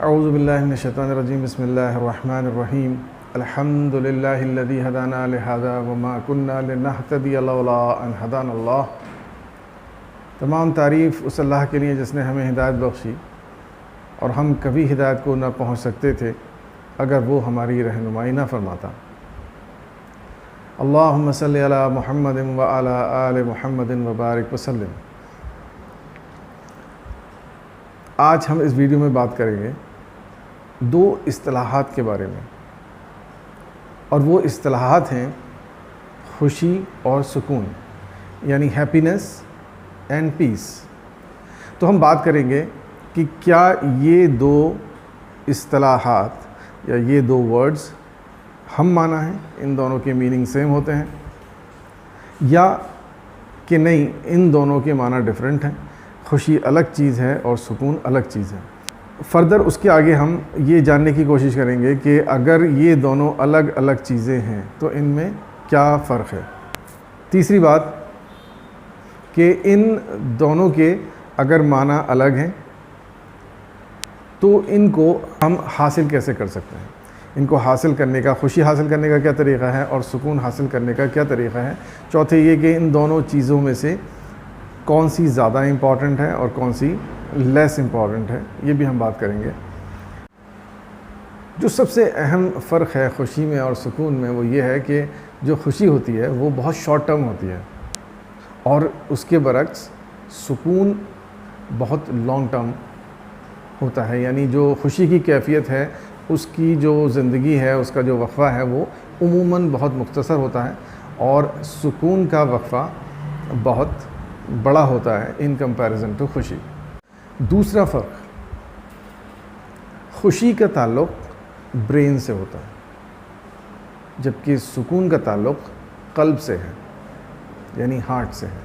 औज़ु बिल्लाहि मिनश्शैतानिर्रजीम बिस्मिल्लाहिर्रहमानिर्रहीम अल्हम्दुलिल्लाहिल्लज़ी हदाना लिहाज़ा वमा कुन्ना लिनहतदिया लौला अन हदानल्लाह। तमाम तारीफ़ उस अल्लाह के लिए जिसने हमें हिदायत बख्शी और हम कभी हिदायत को न पहुँच सकते थे अगर वो हमारी रहनुमाई न फरमाता। अल्लाहुम्मा सल्लि अला मुहम्मदिन व अला आलि मुहम्मदिन व बारिक वसल्लिम। आज हम इस वीडियो में बात करेंगे दो इस्तिलाहात के बारे में, और वो इस्तिलाहात हैं खुशी और सुकून, यानी हैप्पीनेस एंड पीस। तो हम बात करेंगे कि क्या ये दो इस्तिलाहात या ये दो वर्ड्स हम माना है, इन दोनों के मीनिंग सेम होते हैं या कि नहीं, इन दोनों के माना डिफरेंट हैं। खुशी अलग चीज़ है और सुकून अलग चीज़ है। फ़र्दर उसके आगे हम ये जानने की कोशिश करेंगे कि अगर ये दोनों अलग अलग चीज़ें हैं तो इनमें क्या फ़र्क है। तीसरी बात कि इन दोनों के अगर माना अलग हैं तो इनको हम हासिल कैसे कर सकते हैं, इनको हासिल करने का, खुशी हासिल करने का क्या तरीक़ा है और सुकून हासिल करने का क्या तरीक़ा है। चौथे ये कि इन दोनों चीज़ों में से कौन सी ज़्यादा इम्पॉर्टेंट है और कौन सी लेस इम्पॉर्टेंट है, ये भी हम बात करेंगे। जो सबसे अहम फ़र्क है खुशी में और सुकून में वो ये है कि जो खुशी होती है वो बहुत शॉर्ट टर्म होती है और उसके बरक्स सुकून बहुत लॉन्ग टर्म होता है। यानी जो खुशी की कैफियत है, उसकी जो ज़िंदगी है, उसका जो वक्फ़ा है वो उमूमन बहुत मुख्तसर होता है और सुकून का वक्फ़ा बहुत बड़ा होता है इन कंपैरिजन टू खुशी। दूसरा फ़र्क, खुशी का ताल्लुक़ ब्रेन से होता है जबकि सुकून का ताल्लुक़ क़ल्ब से है, यानी हार्ट से है।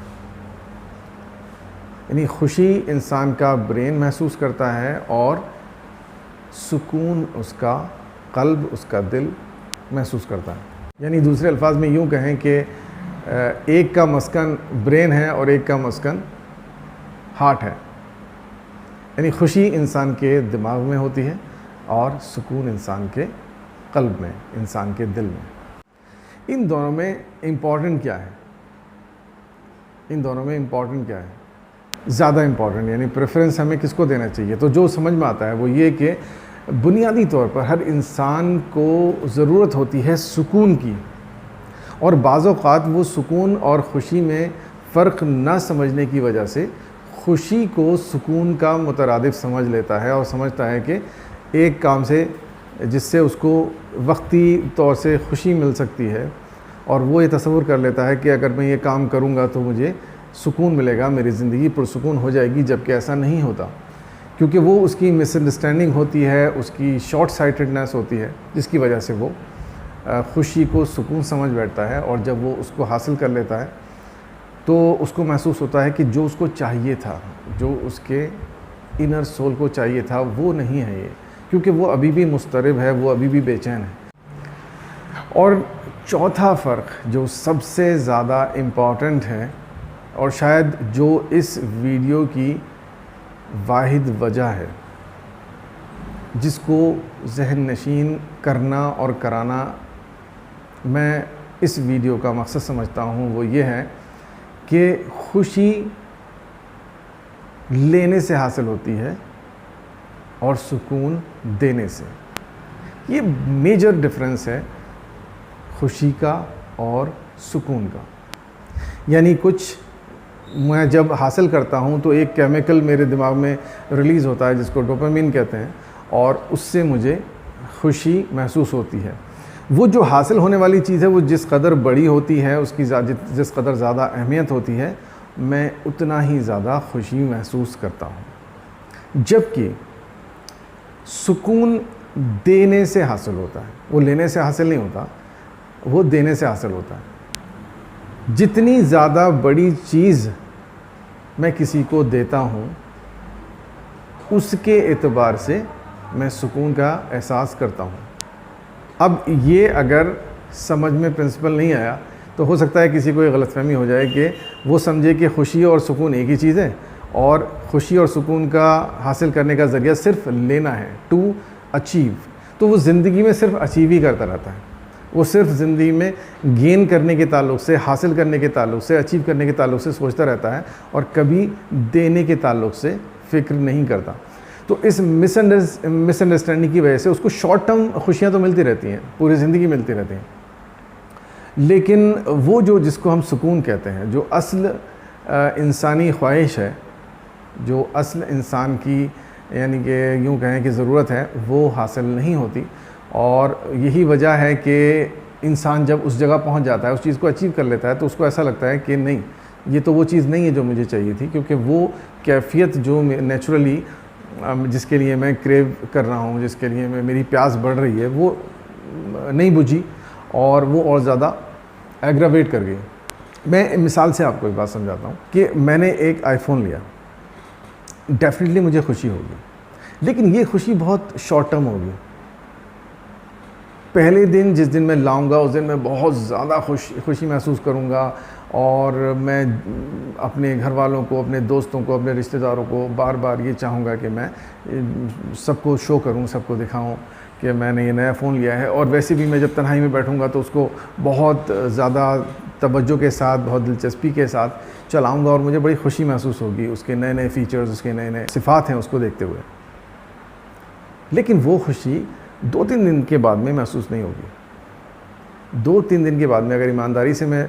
यानी खुशी इंसान का ब्रेन महसूस करता है और सुकून उसका क़ल्ब, उसका दिल महसूस करता है। यानी दूसरे अल्फाज में यूँ कहें कि एक का मस्कन ब्रेन है और एक का मस्कन हार्ट है। यानी खुशी इंसान के दिमाग में होती है और सुकून इंसान के क़ल्ब में, इंसान के दिल में। इन दोनों में इम्पॉर्टेंट क्या है, इन दोनों में इम्पॉर्टेंट क्या है, ज़्यादा इम्पॉर्टेंट, यानी प्रेफरेंस हमें किसको देना चाहिए। तो जो समझ में आता है वो ये कि बुनियादी तौर पर हर इंसान को ज़रूरत होती है सुकून की, और बाज़ औक़ात वो सुकून और ख़ुशी में फ़र्क ना समझने की वजह से खुशी को सुकून का मुतरादिफ समझ लेता है और समझता है कि एक काम से जिससे उसको वक्ती तौर से खुशी मिल सकती है, और वो ये तसव्वुर कर लेता है कि अगर मैं ये काम करूँगा तो मुझे सुकून मिलेगा, मेरी ज़िंदगी पुरसुकून हो जाएगी, जबकि ऐसा नहीं होता। क्योंकि वो उसकी मिसअंडरस्टैंडिंग होती है, उसकी शॉर्ट साइटेडनेस होती है, जिसकी वजह से वो खुशी को सुकून समझ बैठता है। और जब वो उसको हासिल कर लेता है तो उसको महसूस होता है कि जो उसको चाहिए था, जो उसके इनर सोल को चाहिए था, वो नहीं है ये, क्योंकि वो अभी भी मुस्तरिब है, वो अभी भी बेचैन है। और चौथा फ़र्क जो सबसे ज़्यादा इम्पॉर्टेंट है और शायद जो इस वीडियो की वाहिद वजह है जिसको ज़हन नशीन करना और कराना मैं इस वीडियो का मकसद समझता हूँ, वो ये है कि खुशी लेने से हासिल होती है और सुकून देने से। ये मेजर डिफरेंस है खुशी का और सुकून का। यानी कुछ मैं जब हासिल करता हूँ तो एक केमिकल मेरे दिमाग में रिलीज़ होता है जिसको डोपामिन कहते हैं, और उससे मुझे खुशी महसूस होती है। वो जो हासिल होने वाली चीज़ है वो जिस कदर बड़ी होती है, उसकी जिस कदर ज़्यादा अहमियत होती है, मैं उतना ही ज़्यादा खुशी महसूस करता हूँ। जबकि सुकून देने से हासिल होता है, वो लेने से हासिल नहीं होता, वो देने से हासिल होता है। जितनी ज़्यादा बड़ी चीज़ मैं किसी को देता हूँ उसके एतबार से मैं सुकून का एहसास करता हूँ। अब ये अगर समझ में प्रिंसिपल नहीं आया तो हो सकता है किसी को ये गलतफहमी हो जाए कि वो समझे कि खुशी और सुकून एक ही चीज़ है और खुशी और सुकून का हासिल करने का ज़रिया सिर्फ लेना है, टू अचीव, तो वो ज़िंदगी में सिर्फ अचीव ही करता रहता है। वो सिर्फ ज़िंदगी में गेन करने के ताल्लुक से, हासिल करने के ताल्लुक से, अचीव करने के ताल्लुक से सोचता रहता है और कभी देने के ताल्लुक से फ़िक्र नहीं करता। तो इस मिसअंडरस्टैंडिंग की वजह से उसको शॉर्ट टर्म खुशियाँ तो मिलती रहती हैं, पूरी ज़िंदगी मिलती रहती हैं, लेकिन वो जो जिसको हम सुकून कहते हैं, जो असल इंसानी ख्वाहिश है, जो असल इंसान की यानी कि यूँ कहें कि ज़रूरत है, वो हासिल नहीं होती। और यही वजह है कि इंसान जब उस जगह पहुंच जाता है, उस चीज़ को अचीव कर लेता है, तो उसको ऐसा लगता है कि नहीं, ये तो वो चीज़ नहीं है जो मुझे चाहिए थी, क्योंकि वो कैफियत जो नेचुरली जिसके लिए मैं क्रेव कर रहा हूँ, जिसके लिए मेरी प्यास बढ़ रही है, वो नहीं बुझी और वो और ज़्यादा एग्रावेट कर गई। मैं मिसाल से आपको एक बात समझाता हूँ कि मैंने एक आईफोन लिया, डेफिनेटली मुझे खुशी होगी, लेकिन ये खुशी बहुत शॉर्ट टर्म होगी। पहले दिन जिस दिन मैं लाऊंगा उस दिन मैं बहुत ज़्यादा खुशी महसूस करूंगा और मैं अपने घर वालों को, अपने दोस्तों को, अपने रिश्तेदारों को बार बार ये चाहूँगा कि मैं सबको शो करूँ, सबको दिखाऊँ कि मैंने ये नया फ़ोन लिया है। और वैसे भी मैं जब तन्हाई में बैठूँगा तो उसको बहुत ज़्यादा तवज्जो के साथ, बहुत दिलचस्पी के साथ चलाऊँगा और मुझे बड़ी खुशी महसूस होगी उसके नए नए फ़ीचर्स, उसके नए नए सिफ़ात हैं उसको देखते हुए। लेकिन वो खुशी 2-3 दिन के बाद में महसूस नहीं होगी। 2-3 दिन के बाद में अगर ईमानदारी से मैं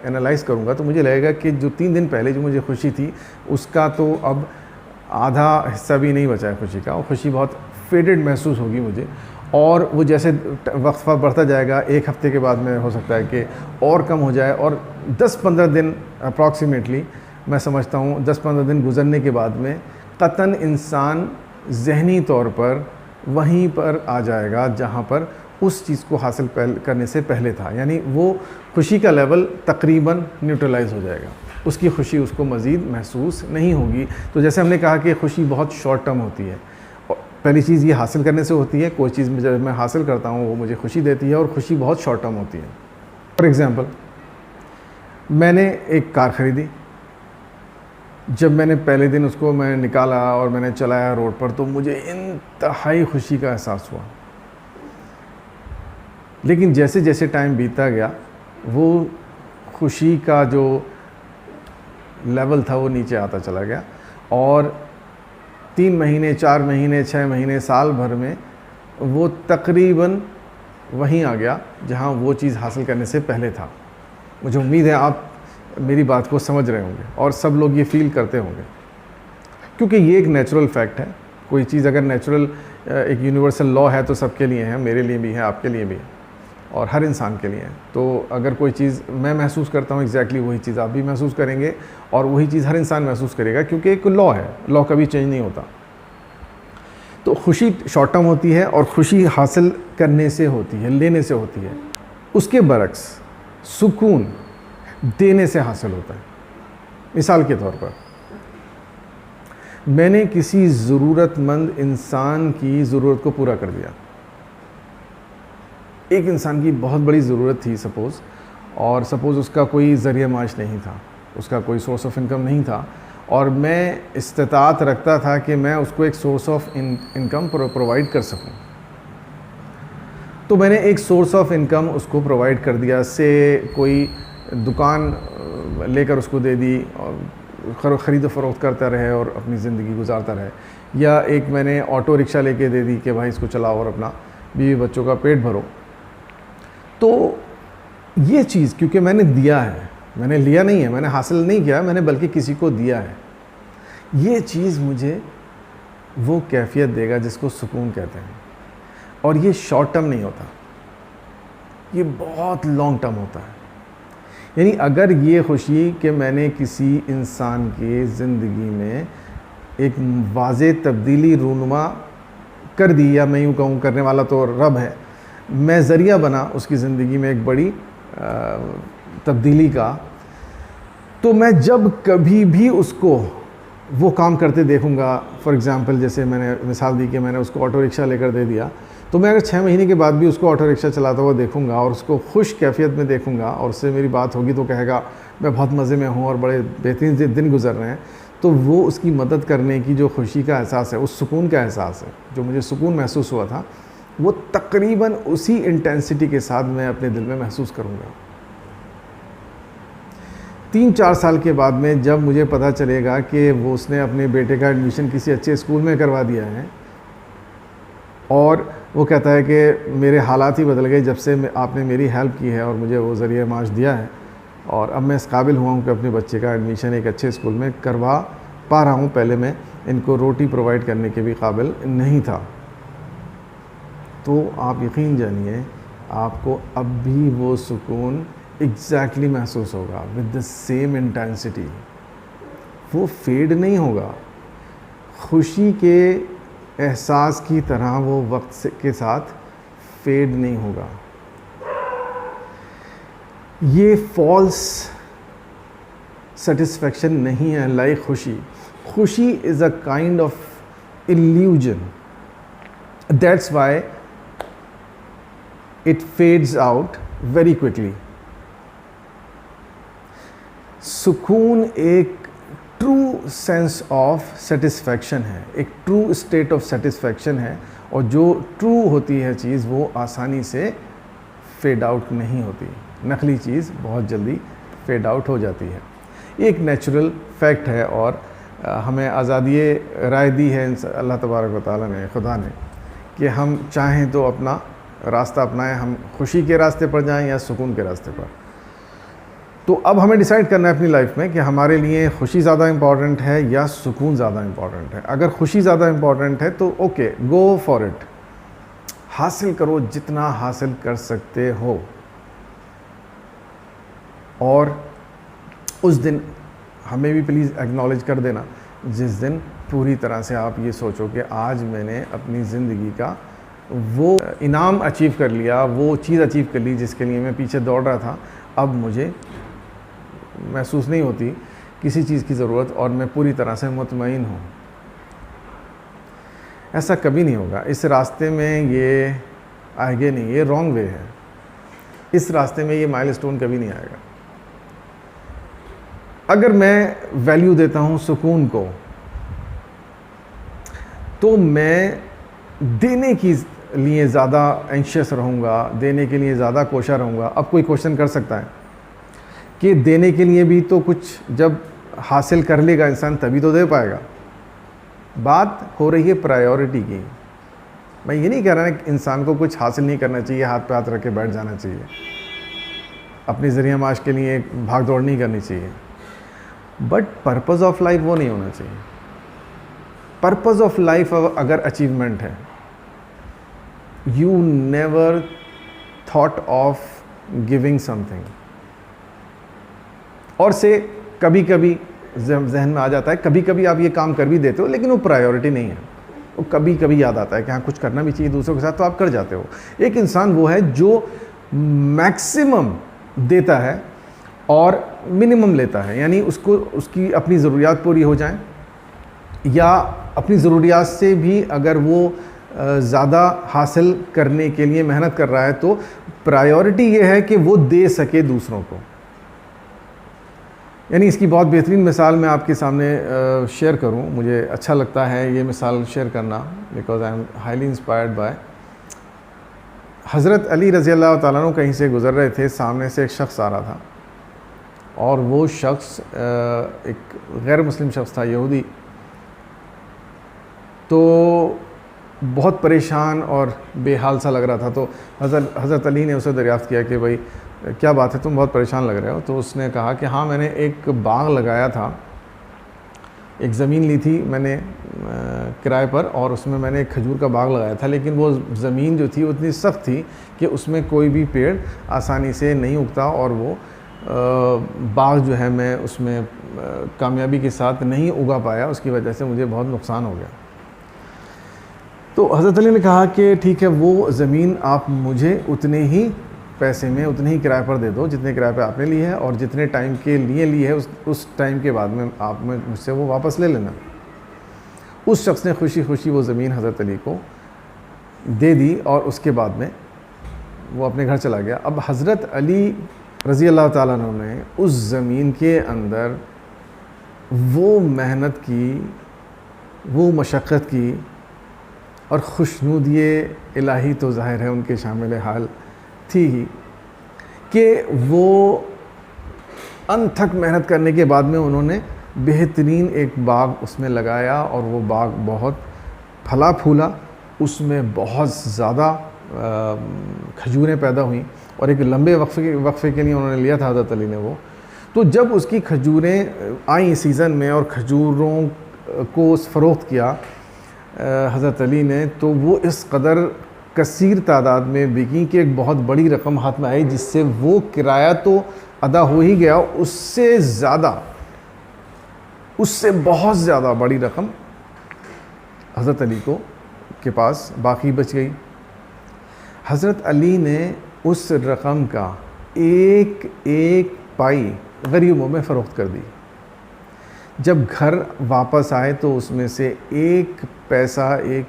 एनालाइज़ करूँगा तो मुझे लगेगा कि जो 3 दिन पहले जो मुझे खुशी थी उसका तो अब आधा हिस्सा भी नहीं बचा है खुशी का। और खुशी बहुत फेडेड महसूस होगी मुझे, और वो जैसे वक्त बढ़ता जाएगा, 1 हफ़्ते के बाद में हो सकता है कि और कम हो जाए, और 10-15 दिन अप्रॉक्सीमेटली मैं समझता हूँ 10-15 दिन गुजरने के बाद में कतन इंसान ज़हनी तौर पर वहीं पर आ जाएगा जहाँ पर उस चीज़ को हासिल करने से पहले था। यानी वो खुशी का लेवल तकरीबन न्यूट्रलाइज हो जाएगा, उसकी खुशी उसको मज़ीद महसूस नहीं होगी। तो जैसे हमने कहा कि खुशी बहुत शॉर्ट टर्म होती है, पहली चीज़ ये हासिल करने से होती है, कोई चीज़ जब मैं हासिल करता हूँ वो मुझे खुशी देती है, और खुशी बहुत शॉर्ट टर्म होती है। फॉर एग्ज़ाम्पल, मैंने एक कार ख़रीदी, जब मैंने पहले दिन उसको मैं निकाला और मैंने चलाया रोड पर तो मुझे इंतहाई खुशी का एहसास हुआ। लेकिन जैसे जैसे टाइम बीतता गया वो खुशी का जो लेवल था वो नीचे आता चला गया, और 3 महीने, 4 महीने, 6 महीने, साल भर में वो तकरीबन वहीं आ गया जहां वो चीज़ हासिल करने से पहले था। मुझे उम्मीद है आप मेरी बात को समझ रहे होंगे और सब लोग ये फील करते होंगे, क्योंकि ये एक नेचुरल फैक्ट है। कोई चीज़ अगर नेचुरल एक यूनिवर्सल लॉ है तो सबके लिए है, मेरे लिए भी है, आपके लिए भी है, और हर इंसान के लिए है। तो अगर कोई चीज़ मैं महसूस करता हूँ एग्जैक्टली वही चीज़ आप भी महसूस करेंगे, और वही चीज़ हर इंसान महसूस करेगा, क्योंकि एक लॉ है, लॉ कभी चेंज नहीं होता। तो खुशी शॉर्ट टर्म होती है और खुशी हासिल करने से होती है, लेने से होती है। उसके बरक्स सुकून देने से हासिल होता है। मिसाल के तौर पर, मैंने किसी ज़रूरतमंद इंसान की ज़रूरत को पूरा कर दिया। एक इंसान की बहुत बड़ी ज़रूरत थी सपोज़, और सपोज़ उसका कोई ज़रिया माश नहीं था, उसका कोई सोर्स ऑफ इनकम नहीं था, और मैं इस्तिताअत रखता था कि मैं उसको एक सोर्स ऑफ इनकम प्रोवाइड कर सकूं। तो मैंने एक सोर्स ऑफ इनकम उसको प्रोवाइड कर दिया। से कोई दुकान लेकर उसको दे दी और ख़रीद फ़रोख्त करता रहे और अपनी ज़िंदगी गुजारता रहे, या एक मैंने ऑटो रिक्शा लेके दे दी कि भाई इसको चलाओ और अपना बीवी बच्चों का पेट भरो। तो ये चीज़ क्योंकि मैंने दिया है, मैंने लिया नहीं है, मैंने हासिल नहीं किया, मैंने बल्कि किसी को दिया है, ये चीज़ मुझे वो कैफियत देगा जिसको सुकून कहते हैं। और ये शॉर्ट टर्म नहीं होता, ये बहुत लॉन्ग टर्म होता है। यानी अगर ये खुशी कि मैंने किसी इंसान की ज़िंदगी में एक वाज़े तब्दीली रूनुमा कर दी, या मैं यूँ कहूँ करने वाला तो रब है, मैं ज़रिया बना उसकी ज़िंदगी में एक बड़ी तब्दीली का, तो मैं जब कभी भी उसको वो काम करते देखूँगा, फॉर एग्ज़ाम्पल जैसे मैंने मिसाल दी कि मैंने उसको ऑटो रिक्शा लेकर दे दिया, तो मैं अगर 6 महीने के बाद भी उसको ऑटो रिक्शा चलाता हुआ देखूंगा और उसको खुश कैफियत में देखूंगा, और उससे मेरी बात होगी तो कहेगा मैं बहुत मज़े में हूँ और बड़े बेहतरीन दिन गुजर रहे हैं, तो वो उसकी मदद करने की जो खुशी का एहसास है, उस सुकून का एहसास है, जो मुझे सुकून महसूस हुआ था, वो तकरीबन उसी इंटेंसिटी के साथ मैं अपने दिल में महसूस करूँगा। 3-4 साल के बाद में जब मुझे पता चलेगा कि वो उसने अपने बेटे का एडमिशन किसी अच्छे स्कूल में करवा दिया है, और वो कहता है कि मेरे हालात ही बदल गए जब से आपने मेरी हेल्प की है और मुझे वो ज़रिए माश दिया है, और अब मैं इस काबिल हुआ हूँ कि अपने बच्चे का एडमिशन एक अच्छे स्कूल में करवा पा रहा हूँ। पहले मैं इनको रोटी प्रोवाइड करने के भी काबिल नहीं था। तो आप यकीन जानिए, आपको अब भी वो सुकून एग्जैक्टली महसूस होगा विद द सेम इंटेंसिटी। वो फेड नहीं होगा। खुशी के एहसास की तरह वो वक्त के साथ फेड नहीं होगा। ये फॉल्स सेटिस्फैक्शन नहीं है लाइक खुशी। खुशी is a kind of illusion, that's why it fades out very quickly. सुकून एक ट्रू सेंस ऑफ सेटिस्फैक्शन है, एक ट्रू स्टेट ऑफ सेटिस्फैक्शन है, और जो ट्रू होती है चीज़ वो आसानी से फेड आउट नहीं होती। नकली चीज़ बहुत जल्दी फेड आउट हो जाती है। एक नेचुरल फैक्ट है, और हमें आज़ादी राय दी है अल्लाह तबारक व तआला ने, खुदा ने, कि हम चाहें तो अपना रास्ता अपनाएं, हम खुशी के रास्ते पर जाएं या सुकून के रास्ते पर। तो अब हमें डिसाइड करना है अपनी लाइफ में कि हमारे लिए खुशी ज़्यादा इम्पॉर्टेंट है या सुकून ज़्यादा इम्पॉर्टेंट है। अगर खुशी ज़्यादा इम्पॉर्टेंट है तो ओके, गो फॉर इट, हासिल करो जितना हासिल कर सकते हो। और उस दिन हमें भी प्लीज़ एक्नॉलेज कर देना जिस दिन पूरी तरह से आप ये सोचो कि आज मैंने अपनी ज़िंदगी का वो इनाम अचीव कर लिया, वो चीज़ अचीव कर ली जिसके लिए मैं पीछे दौड़ रहा था। अब मुझे महसूस नहीं होती किसी चीज़ की ज़रूरत, और मैं पूरी तरह से मुतमईन हूँ। ऐसा कभी नहीं होगा। इस रास्ते में ये आगे नहीं, ये रॉन्ग वे है। इस रास्ते में ये माइलस्टोन कभी नहीं आएगा। अगर मैं वैल्यू देता हूँ सुकून को, तो मैं देने की लिए ज़्यादा एंशियस रहूँगा, देने के लिए ज़्यादा कोशा रहूँगा। अब कोई क्वेश्चन कर सकता है कि देने के लिए भी तो कुछ जब हासिल कर लेगा इंसान तभी तो दे पाएगा। बात हो रही है प्रायोरिटी की। मैं ये नहीं कह रहा कि इंसान को कुछ हासिल नहीं करना चाहिए, हाथ पे हाथ रख के बैठ जाना चाहिए, अपनी ज़रिया माश के लिए भाग दौड़ नहीं करनी चाहिए, बट पर्पज़ ऑफ लाइफ वो नहीं होना चाहिए। पर्पज़ ऑफ लाइफ अगर अचीवमेंट है, you never thought of giving something, और से कभी कभी जहन में आ जाता है, कभी कभी आप ये काम कर भी देते हो लेकिन वो प्रायोरिटी नहीं है। वो कभी कभी याद आता है कि हाँ कुछ करना भी चाहिए दूसरों के साथ, तो आप कर जाते हो। एक इंसान वो है जो मैक्सिमम देता है और मिनिमम लेता है, यानी उसको उसकी अपनी ज़रूरियात पूरी हो जाएं, या अपनी ज़रूरियात से भी अगर वो ज़्यादा हासिल करने के लिए मेहनत कर रहा है तो प्रायोरिटी ये है कि वो दे सके दूसरों को। यानी इसकी बहुत बेहतरीन मिसाल मैं आपके सामने शेयर करूं, मुझे अच्छा लगता है ये मिसाल शेयर करना, because I am highly inspired by. हज़रत अली रज़ी अल्लाह ताला अन्हु कहीं से गुज़र रहे थे, सामने से एक शख्स आ रहा था, और वो शख्स एक गैर मुस्लिम शख्स था, यहूदी। तो बहुत परेशान और बेहाल सा लग रहा था। तो हज़रत अली ने उसे दरियाफ़्त किया कि भाई क्या बात है, तुम बहुत परेशान लग रहे हो। तो उसने कहा कि हाँ, मैंने एक बाग लगाया था, एक ज़मीन ली थी मैंने किराए पर, और उसमें मैंने एक खजूर का बाग लगाया था, लेकिन वो ज़मीन जो थी उतनी सख्त थी कि उसमें कोई भी पेड़ आसानी से नहीं उगता, और वो बाग जो है मैं उसमें कामयाबी के साथ नहीं उगा पाया, उसकी वजह से मुझे बहुत नुकसान हो गया। तो हज़रत अली ने कहा कि ठीक है, वो ज़मीन आप मुझे उतने ही पैसे में, उतने ही किराए पर दे दो जितने किराए पे आपने ली है, और जितने टाइम के लिए ली है उस टाइम के बाद में आप मुझसे वो वापस ले लेना। उस शख्स ने खुशी खुशी वो ज़मीन हज़रत अली को दे दी, और उसके बाद में वो अपने घर चला गया। अब हज़रत अली रज़ी अल्लाह ताला अन्हु ने उस ज़मीन के अंदर वो मेहनत की, वो मशक्क़त की, और खुशनुदी इलाही तो ज़ाहिर है उनके शामिल हाल थी ही कि वो अनथक मेहनत करने के बाद में उन्होंने बेहतरीन एक बाग उसमें लगाया, और वो बाग बहुत फला फूला, उसमें बहुत ज़्यादा खजूरें पैदा हुई, और एक लंबे वक्फे के लिए उन्होंने लिया था हज़रत अली ने वो। तो जब उसकी खजूरें आई सीज़न में और खजूरों को फ़रोख्त किया हज़रत अली ने, तो वो इस कदर कसीर तादाद में बिकी कि एक बहुत बड़ी रकम हाथ में आई, जिससे वो किराया तो अदा हो ही गया, उससे ज़्यादा, उससे बहुत ज़्यादा बड़ी रकम हज़रत अली को के पास बाकी बच गई। हज़रत अली ने उस रकम का एक एक पाई गरीबों में फ़रोख्त कर दी। जब घर वापस आए तो उसमें से एक पैसा, एक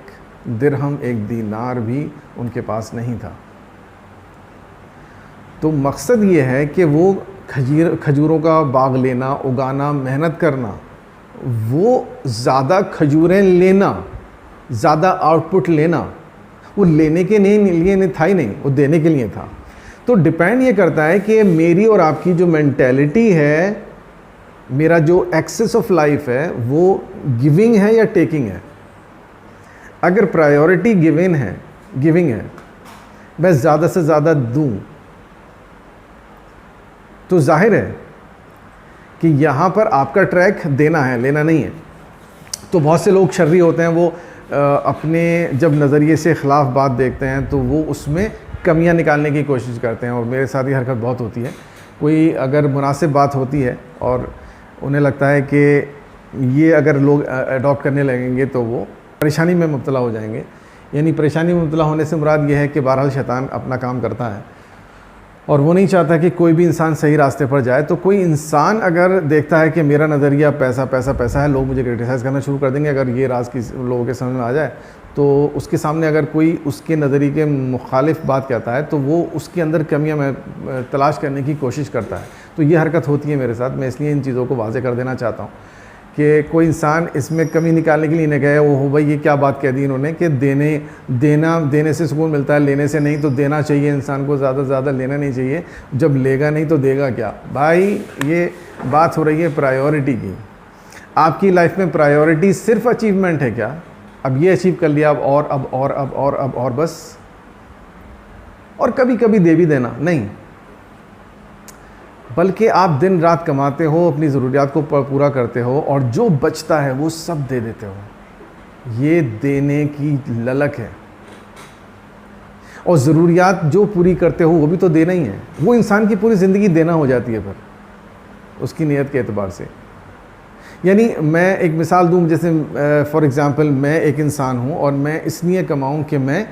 दिरहम, एक दीनार भी उनके पास नहीं था। तो मकसद ये है कि वो खजूरों का बाग लेना, उगाना, मेहनत करना, वो ज़्यादा खजूरें लेना, ज़्यादा आउटपुट लेना, वो लेने के लिए था ही नहीं, वो देने के लिए था। तो डिपेंड ये करता है कि मेरी और आपकी जो मेंटेलिटी है, मेरा जो एक्सेस ऑफ लाइफ है, वो गिविंग है या टेकिंग है। अगर प्रायोरिटी गिविंग है, मैं ज़्यादा से ज़्यादा दूं, तो जाहिर है कि यहाँ पर आपका ट्रैक देना है, लेना नहीं है। तो बहुत से लोग शर्री होते हैं, वो अपने जब नज़रिए से ख़िलाफ़ बात देखते हैं तो वो उसमें कमियां निकालने की कोशिश करते हैं, और मेरे साथ ये हरकत बहुत होती है। कोई अगर मुनासिब बात होती है और उन्हें लगता है कि ये अगर लोग अडॉप्ट करने लगेंगे तो वो परेशानी में मुब्तला हो जाएंगे। यानी परेशानी में मुब्तला होने से मुराद ये है कि बहरहाल शैतान अपना काम करता है और वो नहीं चाहता कि कोई भी इंसान सही रास्ते पर जाए। तो कोई इंसान अगर देखता है कि मेरा नज़रिया पैसा पैसा पैसा है, लोग मुझे क्रिटिसाइज़ करना शुरू कर देंगे, अगर ये राज की लोगों के समझ में आ जाए, तो उसके सामने अगर कोई उसके नज़रिए के मुखालिफ बात कहता है तो वो उसके अंदर कमियां में तलाश करने की कोशिश करता है। तो ये हरकत होती है मेरे साथ। मैं इसलिए इन चीज़ों को वाज़े कर देना चाहता हूँ कि कोई इंसान इसमें कमी निकालने के लिए नहीं कहे, ओहो भाई ये क्या बात कह दी इन्होंने कि देने से सुकून मिलता है, लेने से नहीं। तो देना चाहिए इंसान को, ज़्यादा से ज़्यादा लेना नहीं चाहिए। जब लेगा नहीं तो देगा क्या भाई। ये बात हो रही है प्रायोरिटी की। आपकी लाइफ में प्रायोरिटी सिर्फ अचीवमेंट है क्या? अब ये अचीव कर लिया, अब और बस, और कभी कभी दे भी देना नहीं, बल्कि आप दिन रात कमाते हो, अपनी ज़रूरियात को पूरा करते हो, और जो बचता है वो सब दे देते हो। ये देने की ललक है। और ज़रूरियात जो पूरी करते हो वो भी तो देना ही है। वो इंसान की पूरी ज़िंदगी देना हो जाती है फिर उसकी नीयत के एतबार से। यानी मैं एक मिसाल दूँ, जैसे फॉर एग्ज़ाम्पल मैं एक इंसान हूँ और मैं इसलिए कमाऊँ कि मैं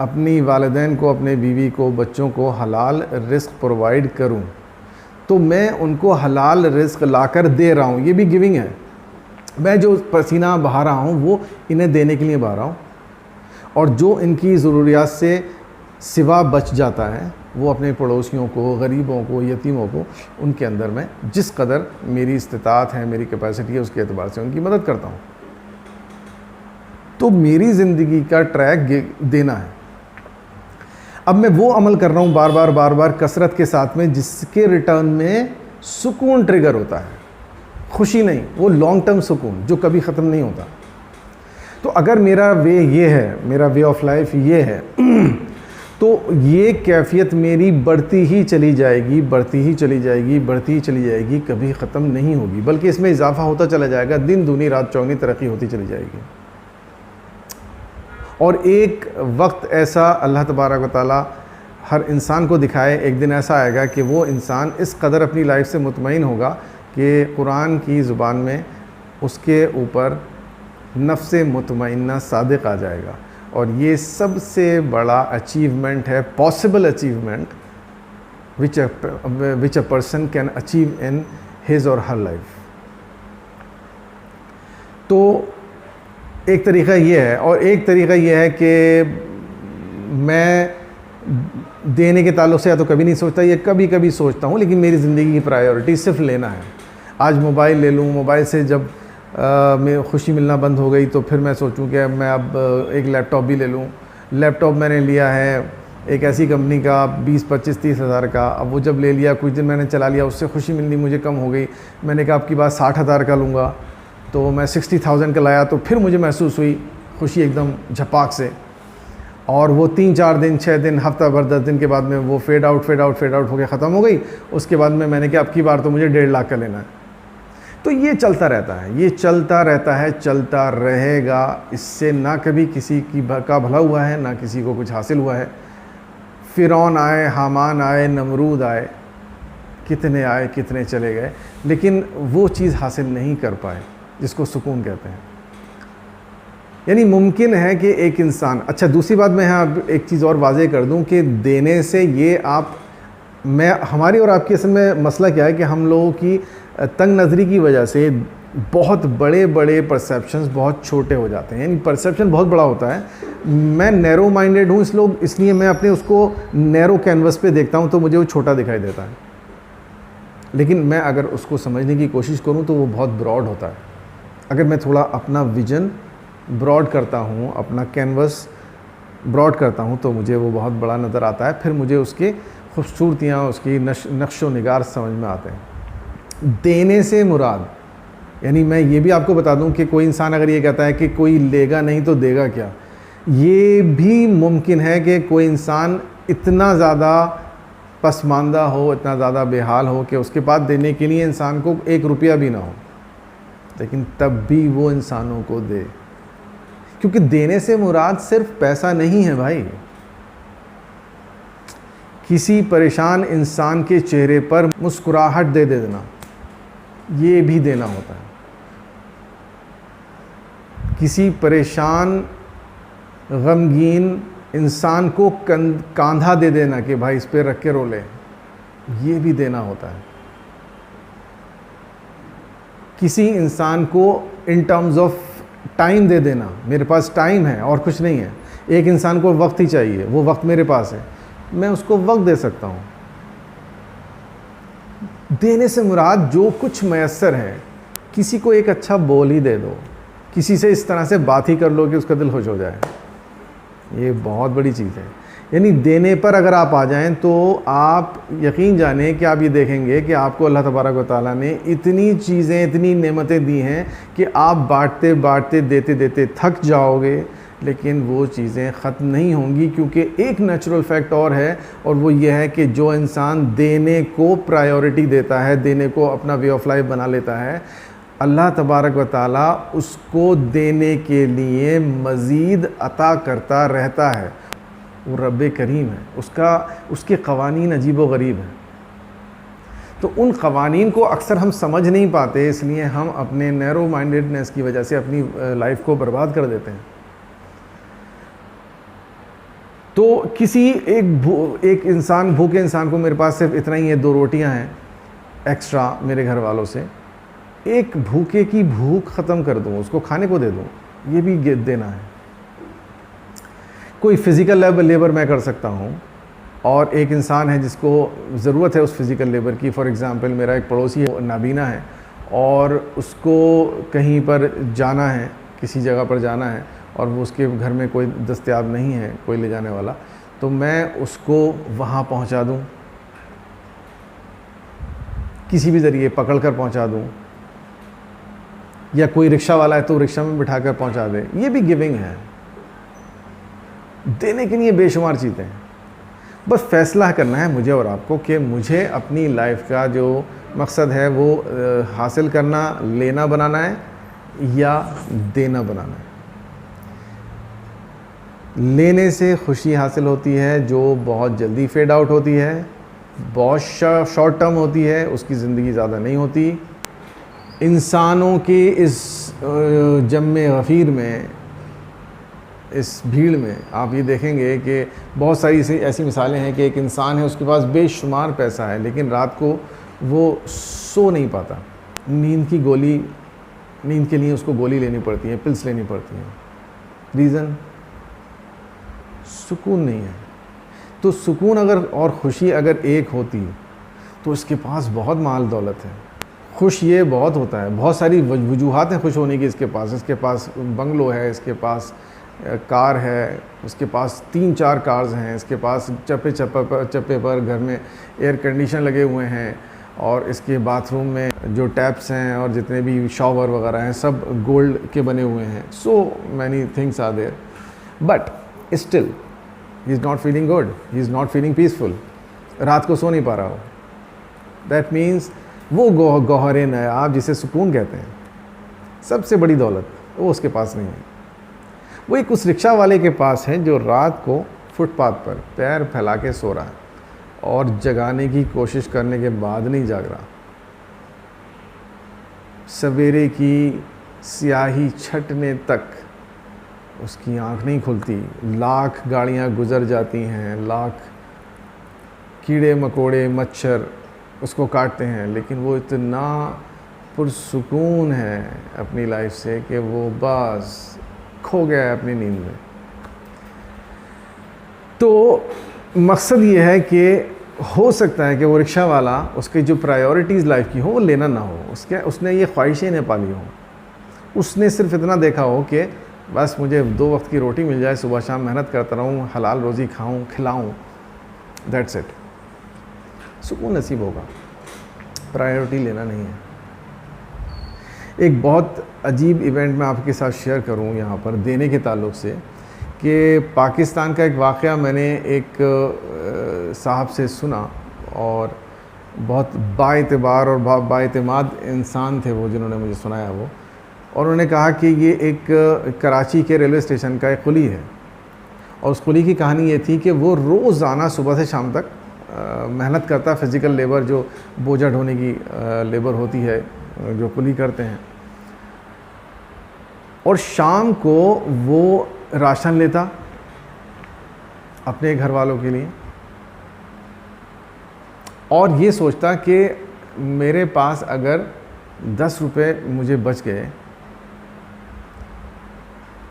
अपनी वालिदैन को, अपने बीवी को, बच्चों को हलाल रिस्क प्रोवाइड करूँ। तो मैं उनको हलाल रिस्क लाकर दे रहा हूँ, ये भी गिविंग है। मैं जो पसीना बहा रहा हूँ वो इन्हें देने के लिए बहा रहा हूँ, और जो इनकी ज़रूरियात से सिवा बच जाता है वो अपने पड़ोसियों को, गरीबों को, यतीमों को, उनके अंदर मैं जिस कदर मेरी इस्तिताअत है, मेरी कैपेसिटी है, उसके एतबार से उनकी मदद करता हूँ। तो मेरी ज़िंदगी का ट्रैक देना है। अब मैं वो अमल कर रहा हूँ बार बार कसरत के साथ में, जिसके रिटर्न में सुकून ट्रिगर होता है, खुशी नहीं, वो लॉन्ग टर्म सुकून जो कभी ख़त्म नहीं होता। तो अगर मेरा वे ये है, मेरा वे ऑफ लाइफ ये है, तो ये कैफियत मेरी बढ़ती ही चली जाएगी, बढ़ती ही चली जाएगी, बढ़ती ही चली जाएगी, कभी ख़त्म नहीं होगी, बल्कि इसमें इजाफा होता चला जाएगा। दिन दूनी रात चौगनी तरक्की होती चली जाएगी। और एक वक्त ऐसा अल्लाह तबारक व तआला हर इंसान को दिखाए, एक दिन ऐसा आएगा कि वो इंसान इस कदर अपनी लाइफ से मुतमईन होगा कि कुरान की ज़ुबान में उसके ऊपर नफ्स मुतमइन्ना सादिक आ जाएगा। और ये सबसे बड़ा अचीवमेंट है, possible achievement which a person can achieve in his और हर लाइफ। तो एक तरीक़ा ये है, और एक तरीक़ा ये है कि मैं देने के ताल्लुक़ से या तो कभी नहीं सोचता, या कभी कभी सोचता हूँ, लेकिन मेरी ज़िंदगी की प्रायोरिटी सिर्फ लेना है। आज मोबाइल ले लूँ, मोबाइल से जब मैं खुशी मिलना बंद हो गई तो फिर मैं सोचूं कि मैं अब एक लैपटॉप भी ले लूँ। लैपटॉप मैंने लिया है एक ऐसी कंपनी का 20-25-30 हज़ार का, अब वो जब ले लिया कुछ दिन मैंने चला लिया, उससे खुशी मिलनी मुझे कम हो गई। मैंने कहा अब की बात 60 हज़ार का लूँगा, तो मैं 60,000 का लाया, तो फिर मुझे महसूस हुई खुशी एकदम झपाक से, और वो 3-4 दिन 6 दिन हफ्ता भर 10 दिन के बाद में वो फेड आउट होकर ख़त्म हो गई। उसके बाद में मैंने कहा अब की बार तो मुझे 1.5 लाख का लेना है। तो ये चलता रहता है, ये चलता रहता है, चलता रहेगा। इससे ना कभी किसी का भला हुआ है, ना किसी को कुछ हासिल हुआ है। फ़िरौन आए, हामान आए, नमरूद आए, कितने चले गए, लेकिन वो चीज़ हासिल नहीं कर पाए जिसको सुकून कहते हैं। यानी मुमकिन है कि एक इंसान, अच्छा दूसरी बात मैं यहाँ एक चीज़ और वाज़ेह कर दूँ कि देने से ये हमारी और आपकी असल में मसला क्या है कि हम लोगों की तंग नज़री की वजह से बहुत बड़े बड़े परसेप्शंस बहुत छोटे हो जाते हैं। यानी परसेप्शन बहुत बड़ा होता है। मैं नैरो माइंडेड हूँ, इसलिए मैं अपने उसको नैरो कैनवस पे देखता हूँ तो मुझे वो छोटा दिखाई देता है, लेकिन मैं अगर उसको समझने की कोशिश करूँ तो वो बहुत ब्रॉड होता है। अगर मैं थोड़ा अपना विजन ब्रॉड करता हूँ, अपना कैनवस ब्रॉड करता हूँ, तो मुझे वो बहुत बड़ा नज़र आता है। फिर मुझे उसकी खूबसूरतियाँ, उसकी नक्शो निगार समझ में आते हैं। देने से मुराद, यानी मैं ये भी आपको बता दूं कि कोई इंसान अगर ये कहता है कि कोई लेगा नहीं तो देगा क्या, ये भी मुमकिन है कि कोई इंसान इतना ज़्यादा पसमानदा हो, इतना ज़्यादा बेहाल हो कि उसके पास देने के लिए इंसान को 1 रुपया भी ना हो, लेकिन तब भी वो इंसानों को दे। क्योंकि देने से मुराद सिर्फ पैसा नहीं है भाई। किसी परेशान इंसान के चेहरे पर मुस्कुराहट दे देना, ये भी देना होता है। किसी परेशान गमगीन इंसान को कंधा दे देना कि भाई इस पे रख के रो ले, ये भी देना होता है। किसी इंसान को इन टर्म्स ऑफ टाइम दे देना, मेरे पास टाइम है और कुछ नहीं है, एक इंसान को वक्त ही चाहिए, वो वक्त मेरे पास है, मैं उसको वक्त दे सकता हूँ। देने से मुराद जो कुछ मैसर है, किसी को एक अच्छा बोल ही दे दो, किसी से इस तरह से बात ही कर लो कि उसका दिल खुश हो जाए, ये बहुत बड़ी चीज़ है। यानी देने पर अगर आप आ जाएं तो आप यकीन जानें कि आप ये देखेंगे कि आपको अल्लाह तबारक व तआला ने इतनी चीज़ें, इतनी नेमतें दी हैं कि आप बांटते बांटते देते देते थक जाओगे, लेकिन वो चीज़ें ख़त्म नहीं होंगी। क्योंकि एक नेचुरल फैक्ट और है, और वो ये है कि जो इंसान देने को प्रायोरिटी देता है, देने को अपना वे ऑफ लाइफ बना लेता है, अल्लाह तबारक व तआला उसको देने के लिए मज़ीद अता करता रहता है। वो रब्बे करीम है, उसके क़वानीन अजीब व गरीब हैं। तो उन क़वानीन को अक्सर हम समझ नहीं पाते, इसलिए हम अपने नैरो माइंडेडनेस की वजह से अपनी लाइफ को बर्बाद कर देते हैं। तो किसी एक इंसान, भूखे इंसान को मेरे पास सिर्फ इतना ही है, 2 रोटियां हैं एक्स्ट्रा मेरे घर वालों से, एक भूखे की भूख ख़त्म कर दूँ, उसको खाने को दे दूँ, ये भी देना है। कोई फ़िज़िकल लेबर मैं कर सकता हूँ, और एक इंसान है जिसको ज़रूरत है उस फिज़िकल लेबर की। फॉर एग्ज़ाम्पल मेरा एक पड़ोसी है, नाबीना है, और उसको कहीं पर जाना है, किसी जगह पर जाना है, और वो उसके घर में कोई दस्तयाब नहीं है, कोई ले जाने वाला, तो मैं उसको वहाँ पहुँचा दूँ, किसी भी ज़रिए पकड़ कर पहुँचा दूँ, या कोई रिक्शा वाला है तो रिक्शा में बिठा कर पहुँचा दे, ये भी गिविंग है। देने के लिए बेशुमार चीज़ें हैं, बस फैसला करना है मुझे और आपको कि मुझे अपनी लाइफ का जो मकसद है वो हासिल करना, लेना बनाना है या देना बनाना है। लेने से खुशी हासिल होती है जो बहुत जल्दी फेड आउट होती है, बहुत शॉर्ट टर्म होती है, उसकी ज़िंदगी ज़्यादा नहीं होती। इंसानों के इस जम्मे गफ़ीर में, इस भीड़ में आप ये देखेंगे कि बहुत सारी ऐसी मिसालें हैं कि एक इंसान है, उसके पास बेशुमार पैसा है, लेकिन रात को वो सो नहीं पाता, नींद के लिए उसको गोली लेनी पड़ती है, पिल्स लेनी पड़ती हैं। रीज़न सुकून नहीं है। तो सुकून अगर और ख़ुशी अगर एक होती तो इसके पास बहुत माल दौलत है, खुश ये बहुत होता है, बहुत सारी वजूहात हैं खुश होने की। इसके पास बंगलो है, इसके पास कार है, उसके पास 3-4 कार्स हैं, इसके पास चप्पे पर घर में एयर कंडीशन लगे हुए हैं, और इसके बाथरूम में जो टैप्स हैं और जितने भी शॉवर वगैरह हैं सब गोल्ड के बने हुए हैं। So many things are there, but still he is not feeling good, he is not feeling peaceful. रात को सो नहीं पा रहा हो। दैट मीन्स वो गौहर नायाब जिसे सुकून कहते हैं, सबसे बड़ी दौलत, वो उसके पास नहीं है। वो एक उस रिक्शा वाले के पास है जो रात को फुटपाथ पर पैर फैला के सो रहा है और जगाने की कोशिश करने के बाद नहीं जाग रहा। सवेरे की स्याही छटने तक उसकी आंख नहीं खुलती। लाख गाड़ियां गुजर जाती हैं, लाख कीड़े मकोड़े मच्छर उसको काटते हैं, लेकिन वो इतना पुरसुकून है अपनी लाइफ से कि वो बस खो गया है अपनी नींद में। तो मकसद ये है कि हो सकता है कि वो रिक्शा वाला, उसकी जो प्रायोरिटीज़ लाइफ की हो वो लेना ना हो, उसने ये ख्वाहिशें न पाली हो। उसने सिर्फ इतना देखा हो कि बस मुझे 2 वक्त की रोटी मिल जाए, सुबह शाम मेहनत करता रहूँ, हलाल रोज़ी खाऊँ खिलाऊँ, दैट्स इट। सुकून नसीब होगा, प्रायोरिटी लेना नहीं है। एक बहुत अजीब इवेंट मैं आपके साथ शेयर करूं यहाँ पर देने के ताल्लुक़ से, कि पाकिस्तान का एक वाक़या मैंने एक साहब से सुना, और बहुत बाएतबार और बाएतमाद इंसान थे वो जिन्होंने मुझे सुनाया वो। और उन्होंने कहा कि ये एक कराची के रेलवे स्टेशन का एक कुली है, और उस कुली की कहानी ये थी कि वो रोज़ाना सुबह से शाम तक मेहनत करता, फ़िज़िकल लेबर जो बोझा ढोने की लेबर होती है जो कुली करते हैं, और शाम को वो राशन लेता अपने घर वालों के लिए, और ये सोचता कि मेरे पास अगर 10 रुपये मुझे बच गए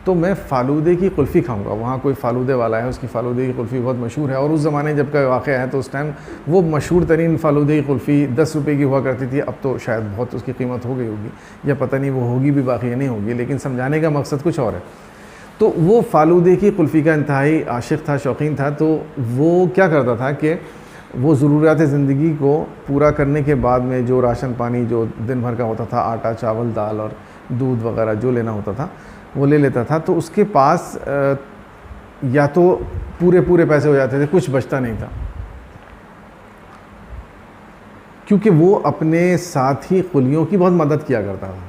तो मैं फ़ालूदे की कुल्फ़ी खाऊंगा। वहाँ कोई फ़ालूदे वाला है, उसकी फ़ालूदे की कुल्फ़ी बहुत मशहूर है, और उस ज़माने जब का वाक़या है तो उस टाइम वो मशहूर तरीन फ़ालूदे की कुल्फ़ी 10 रुपये की हुआ करती थी। अब तो शायद बहुत उसकी कीमत हो गई होगी, या पता नहीं वो होगी भी बाकी या नहीं होगी, लेकिन समझाने का मकसद कुछ और है। तो वो फ़ालूदे की कुल्फ़ी का इंतहाई आशिक़ था, शौकीन था। तो वो क्या करता था कि वो ज़रूरियात ज़िंदगी को पूरा करने के बाद में जो राशन पानी जो दिन भर का होता था, आटा चावल दाल और दूध वगैरह जो लेना होता था वो ले लेता था। तो उसके पास या तो पूरे पैसे हो जाते थे, कुछ बचता नहीं था, क्योंकि वो अपने साथी कुलियों की बहुत मदद किया करता था।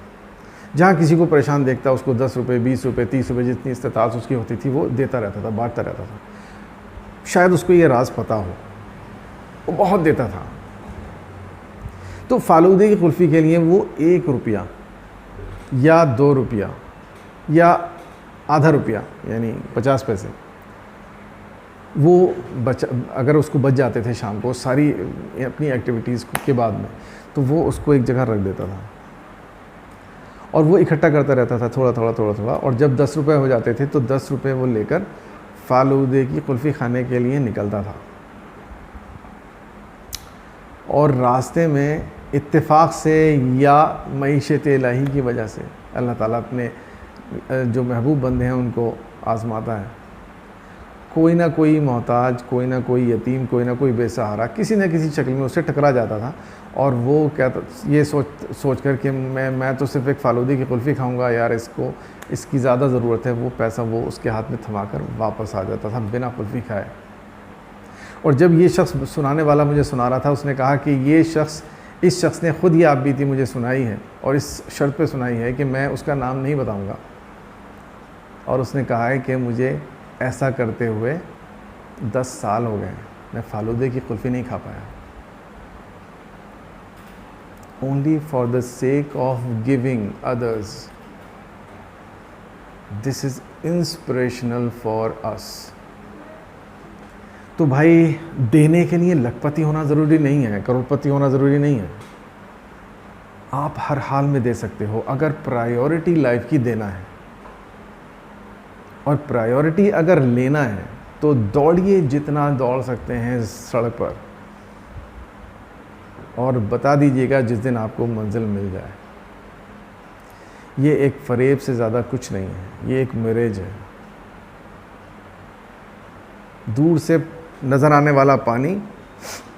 जहाँ किसी को परेशान देखता उसको 10 रुपये 20 रुपये 30 रुपये जितनी इस्तेताअत उसकी होती थी वो देता रहता था, बांटता रहता था। शायद उसको ये राज पता हो, वो बहुत देता था। तो फ़ालूदे की कुल्फ़ी के लिए वो 1 रुपया या 2 रुपया या आधा रुपया यानी 50 पैसे वो अगर उसको बच जाते थे शाम को सारी अपनी एक्टिविटीज़ के बाद में, तो वो उसको एक जगह रख देता था और वो इकट्ठा करता रहता था थोड़ा थोड़ा। और जब 10 रुपये हो जाते थे तो 10 रुपये वो लेकर फ़ालूदे की कुल्फ़ी खाने के लिए निकलता था। और रास्ते में इत्तेफाक से या मईशत इलाही की वजह से अल्लाह ताला अपने जो महबूब बंदे हैं उनको आज़माता है। कोई ना कोई मोहताज, कोई ना कोई यतीम, कोई ना कोई बेसहारा किसी न किसी शक्ल में उससे टकरा जाता था, और वो कहता ये सोच कर कि मैं तो सिर्फ़ एक फ़ालूदे की कुल्फ़ी खाऊंगा यार, इसकी ज़्यादा ज़रूरत है, वो पैसा वो उसके हाथ में थमा कर वापस आ जाता था बिना कुल्फ़ी खाए। और जब ये शख्स सुनाने वाला मुझे सुना रहा था, उसने कहा कि इस शख्स ने ख़ुद ये आप बीती मुझे सुनाई है, और इस शर्त पे सुनाई है कि मैं उसका नाम नहीं बताऊंगा। और उसने कहा है कि मुझे ऐसा करते हुए 10 साल हो गए, मैं फ़ालूदे की कुल्फ़ी नहीं खा पाया। Only for the sake of giving others, this is inspirational for us. तो भाई देने के लिए लखपति होना ज़रूरी नहीं है, करोड़पति होना ज़रूरी नहीं है। आप हर हाल में दे सकते हो अगर प्रायोरिटी लाइफ की देना है। और प्रायोरिटी अगर लेना है तो दौड़िए जितना दौड़ सकते हैं सड़क पर। और बता दीजिएगा जिस दिन आपको मंजिल मिल जाए। ये एक फ़रेब से ज़्यादा कुछ नहीं है, ये एक मैरिज है। दूर से नज़र आने वाला पानी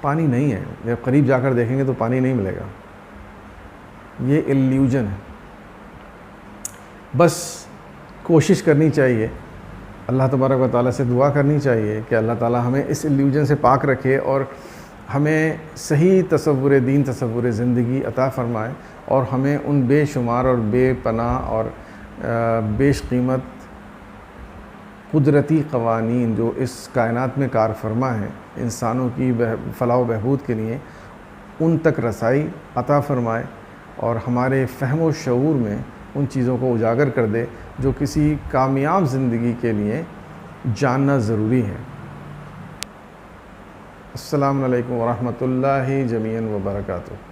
पानी नहीं है, जब करीब जाकर देखेंगे तो पानी नहीं मिलेगा, ये इल्यूजन है। बस कोशिश करनी चाहिए, अल्लाह तबारक व तआला से दुआ करनी चाहिए कि अल्लाह ताला हमें इस इल्यूजन से पाक रखे और हमें सही तसव्वुर दीन, तसव्वुर ज़िंदगी अता फ़रमाए और हमें उन बेशुमार और बेपनाह और बेशकीमत कुदरती क़वानीन जो इस कायनात में कार फरमा हैं इंसानों की फ़लाह व बहबूद के लिए, उन तक रसाई अता फ़रमाए और हमारे फ़हम व शऊर में उन चीज़ों को उजागर कर दे जो किसी कामयाब ज़िंदगी के लिए जानना ज़रूरी है। अस्सलामु अलैकुम व रहमतुल्लाहि जमीअन व बरकातुहू।